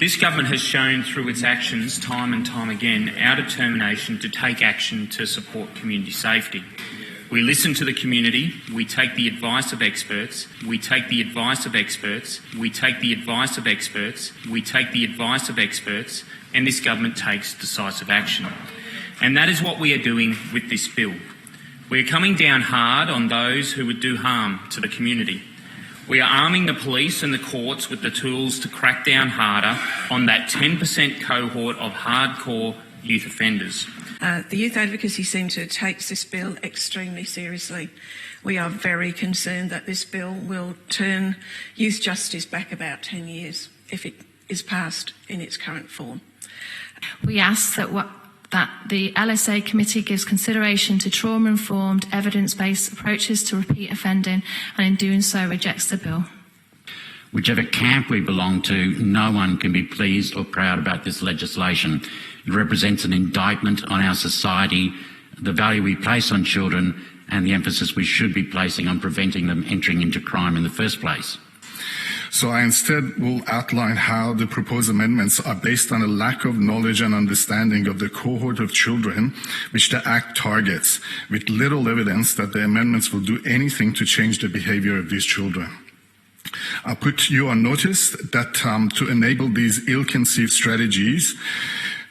This government has shown through its actions time and time again our determination to take action to support community safety. We listen to the community, we take the advice of experts, we take the advice of experts, we take the advice of experts, we take the advice of experts, and this government takes decisive action. And that is what we are doing with this bill. We are coming down hard on those who would do harm to the community. We are arming the police and the courts with the tools to crack down harder on that 10% cohort of hardcore youth offenders. The Youth Advocacy Centre takes this bill extremely seriously. We are very concerned that this bill will turn youth justice back about 10 years if it is passed in its current form. We ask that the LSA committee gives consideration to trauma-informed, evidence-based approaches to repeat offending, and in doing so rejects the bill. Whichever camp we belong to, no one can be pleased or proud about this legislation. It represents an indictment on our society, the value we place on children, and the emphasis we should be placing on preventing them entering into crime in the first place. So I instead will outline how the proposed amendments are based on a lack of knowledge and understanding of the cohort of children which the Act targets, with little evidence that the amendments will do anything to change the behaviour of these children. I put you on notice that to enable these ill-conceived strategies,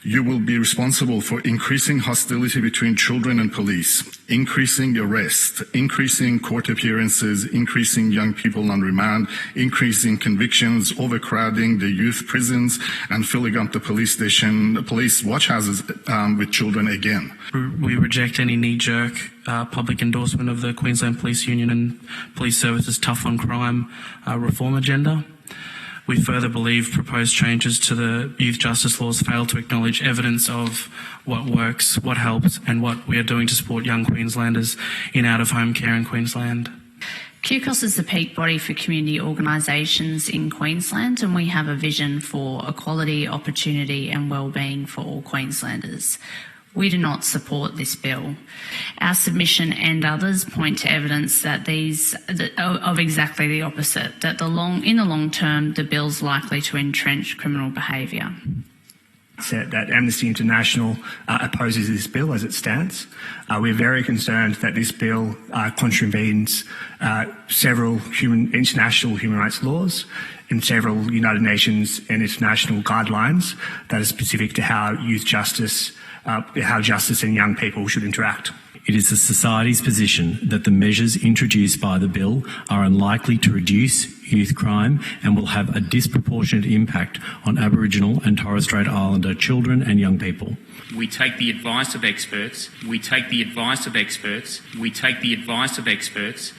you will be responsible for increasing hostility between children and police, increasing arrests, increasing court appearances, increasing young people on remand, increasing convictions, overcrowding the youth prisons, and filling up the police watch houses with children again. We reject any knee-jerk public endorsement of the Queensland Police Union and Police Service's tough on crime reform agenda. We further believe proposed changes to the youth justice laws fail to acknowledge evidence of what works, what helps, and what we are doing to support young Queenslanders in out-of-home care in Queensland. QCOS is the peak body for community organisations in Queensland, and we have a vision for equality, opportunity and wellbeing for all Queenslanders. We do not support this bill. Our submission and others point to evidence that of exactly the opposite, that in the long term, the bill's likely to entrench criminal behaviour. Said that Amnesty International opposes this bill as it stands. We're very concerned that this bill contravenes several international human rights laws and several United Nations and international guidelines that are specific to how justice and young people should interact. It is the society's position that the measures introduced by the bill are unlikely to reduce youth crime and will have a disproportionate impact on Aboriginal and Torres Strait Islander children and young people. We take the advice of experts, we take the advice of experts, we take the advice of experts,